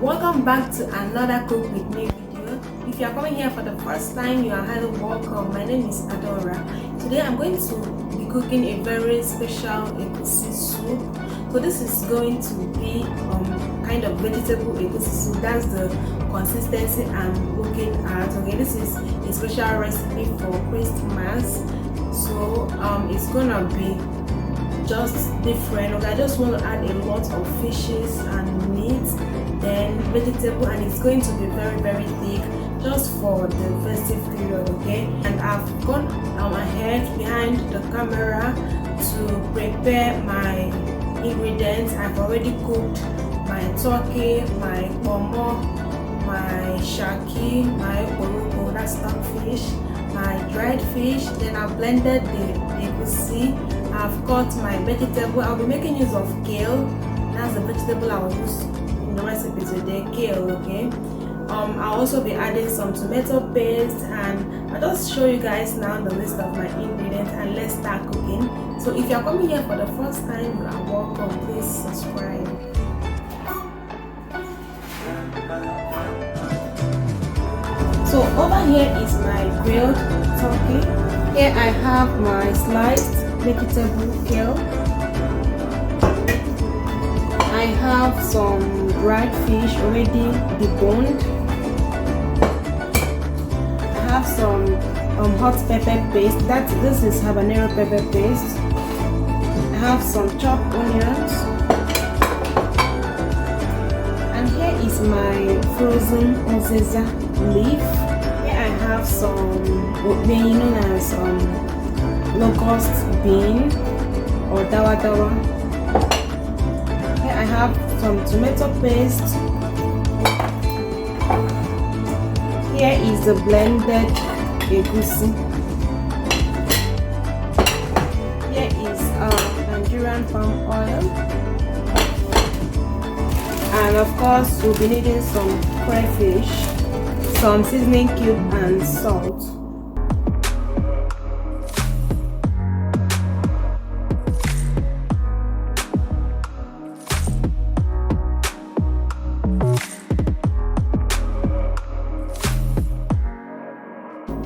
Welcome back to another cook with me video. If you are coming here for the first time, you are highly welcome. My name is Adaora. Today I'm going to be cooking a very special egusi soup. So this is going to be kind of vegetable egusi soup. That's the consistency I'm looking at. Okay, this is a special recipe for Christmas. So it's gonna be just different. Okay, I just want to add a lot of fishes and meat, then vegetable, and it's going to be very thick just for the festive period. Okay, and I've gone ahead behind the camera to prepare my ingredients. I've already cooked my turkey, my pomo, my shaki, my orogo, that's stockfish, my dried fish. Then I've blended the egusi. I've got my vegetable. I'll be making use of kale. That's the vegetable I will use in the recipe today, kale. Okay, I'll also be adding some tomato paste, and I'll just show you guys now the list of my ingredients, and let's start cooking. So if you're coming here for the first time, you are welcome. Please subscribe. So over here is my grilled turkey. Here I have my sliced vegetable kale. I have some dried fish already deboned. I have some hot pepper paste. This is habanero pepper paste. I have some chopped onions. And here is my frozen oziza leaf. Here I have some what may known as locust bean or dawa. Here I have some tomato paste. Here is the blended egusi. Here is Nigerian palm oil, and of course we'll be needing some crayfish, some seasoning cube, and salt.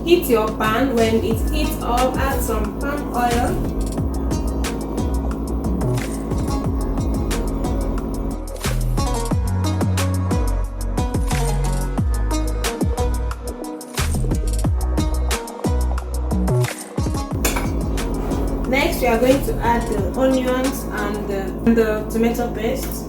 Heat your pan. When it heats up, add some palm oil. Next, we are going to add the onions and the tomato paste.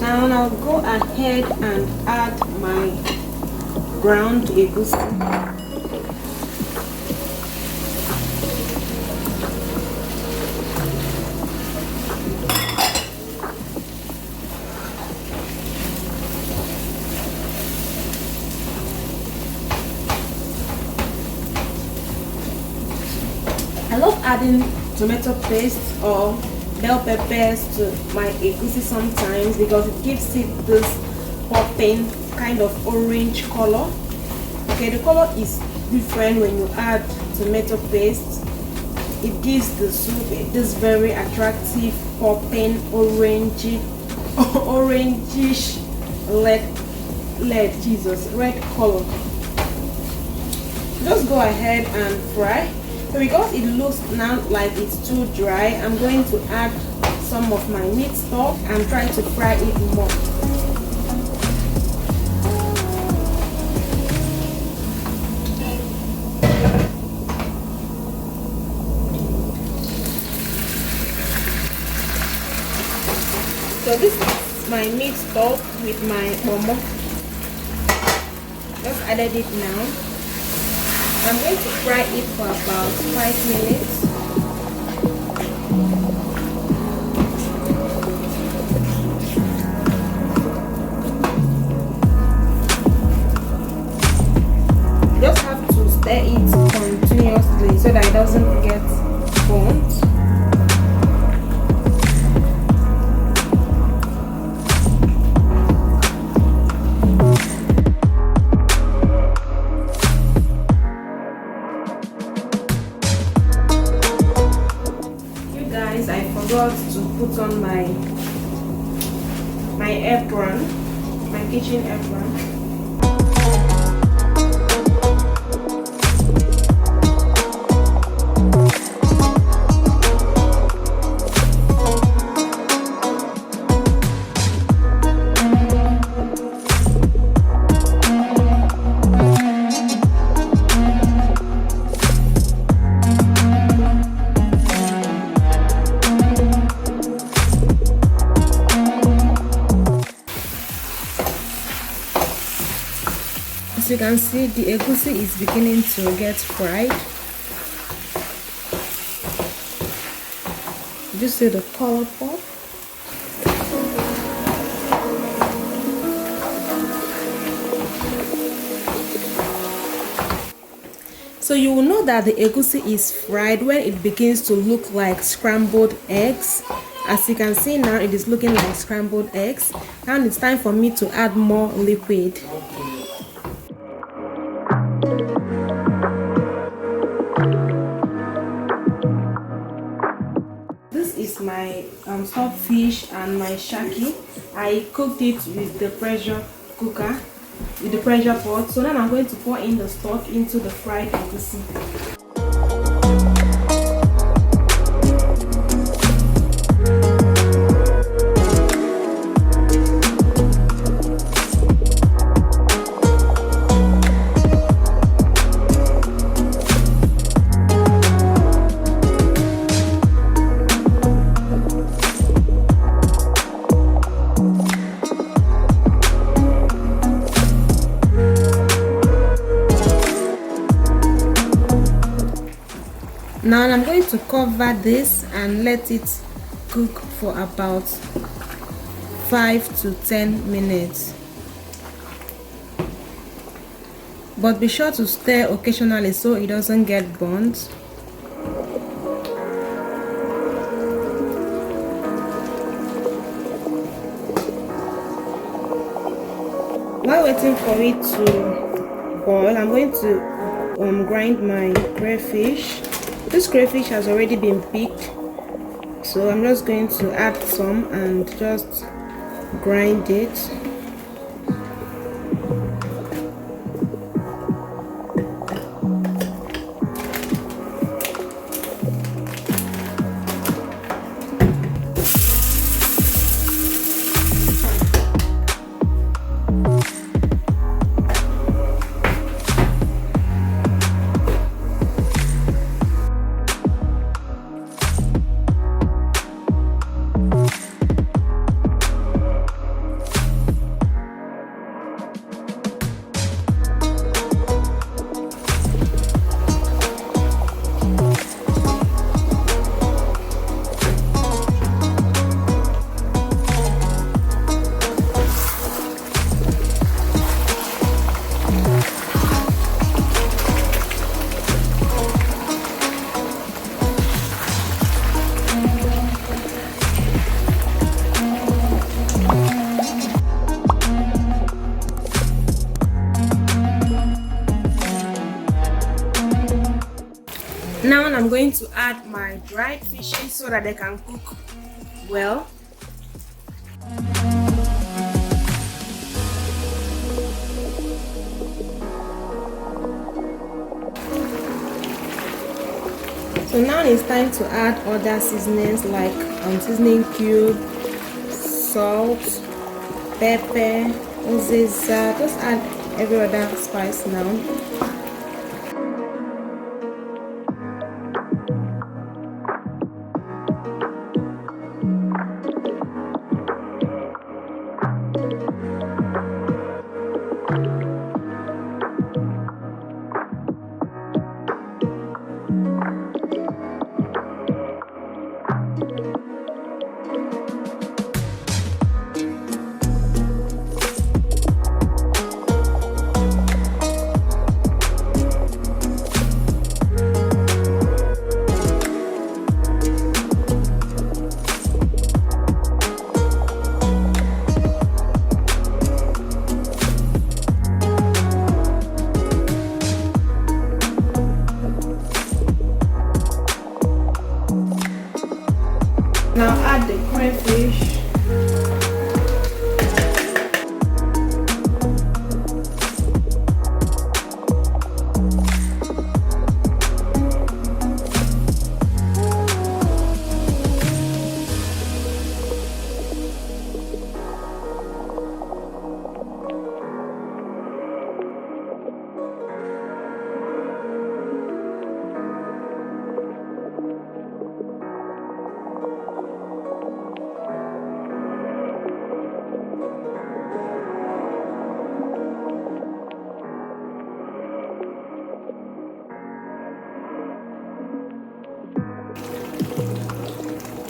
Now I'll go ahead and add my ground egusi. I love adding tomato paste or bell peppers to my egusi sometimes because it gives it this popping kind of orange color. Okay, the color is different when you add tomato paste. It gives the soup this very attractive popping orangish red color. Just go ahead and fry. So because it looks now like it's too dry, I'm going to add some of my meat stock and try to fry it more. So this is my meat stock with my momo. Just added it now. I'm going to fry it for about 5 minutes. Just have to stir it continuously so that it doesn't get burnt. I forgot to put on my apron, my kitchen apron. As you can see, the egusi is beginning to get fried. Did you see the color pop? So you will know that the egusi is fried when it begins to look like scrambled eggs. As you can see now, it is looking like scrambled eggs. Now it's time for me to add more liquid. This is my stockfish and my shaki. I cooked it with the pressure cooker, with the pressure pot. So now I'm going to pour in the stock into the fried egusi. Now I'm going to cover this and let it cook for about 5 to 10 minutes. But be sure to stir occasionally so it doesn't get burnt. While waiting for it to boil, I'm going to grind my crayfish. This crayfish has already been picked, so I'm just going to add some and just grind it. Now I'm going to add my dried fishes so that they can cook well. So now it's time to add other seasonings like seasoning cube, salt, pepper, uziza. Just add every other spice now. Now add the crayfish.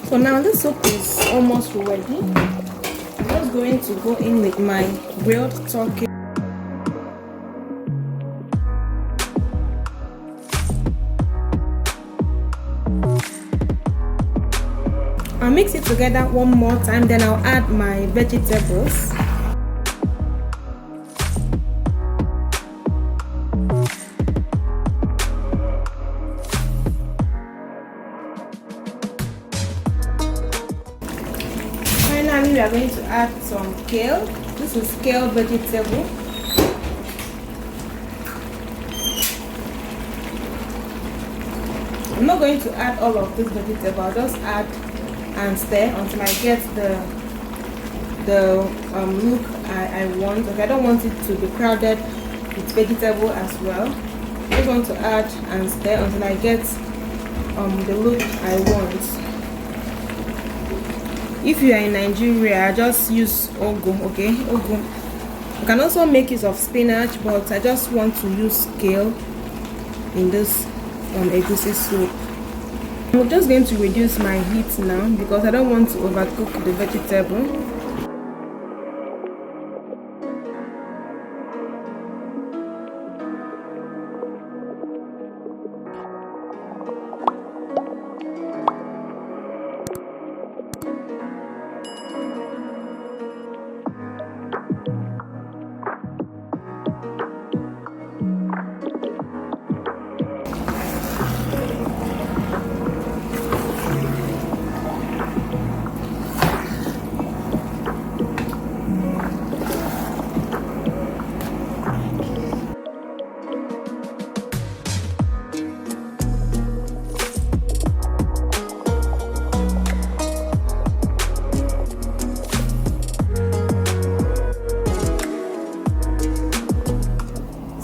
So now the soup is almost ready. I'm just going to go in with my grilled turkey. I'll mix it together one more time, then I'll add my vegetables. Finally, we are going to add some kale. This is kale vegetable. I'm not going to add all of this vegetable. I'll just add and stir until I get the look I want. Okay, I don't want it to be crowded with vegetable as well. I just want to add and stir until I get the look I want. If you are in Nigeria, I just use ugu. Okay, ugu. You can also make use of spinach, but I just want to use kale in this egusi soup. I'm just going to reduce my heat now because I don't want to overcook the vegetable.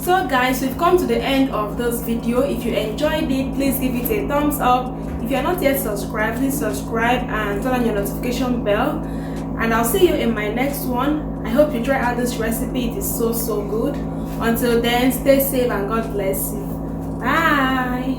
So guys, we've come to the end of this video. If you enjoyed it, please give it a thumbs up. If you are not yet subscribed, please subscribe and turn on your notification bell. And I'll see you in my next one. I hope you try out this recipe. It is so good. Until then, stay safe and God bless you. Bye.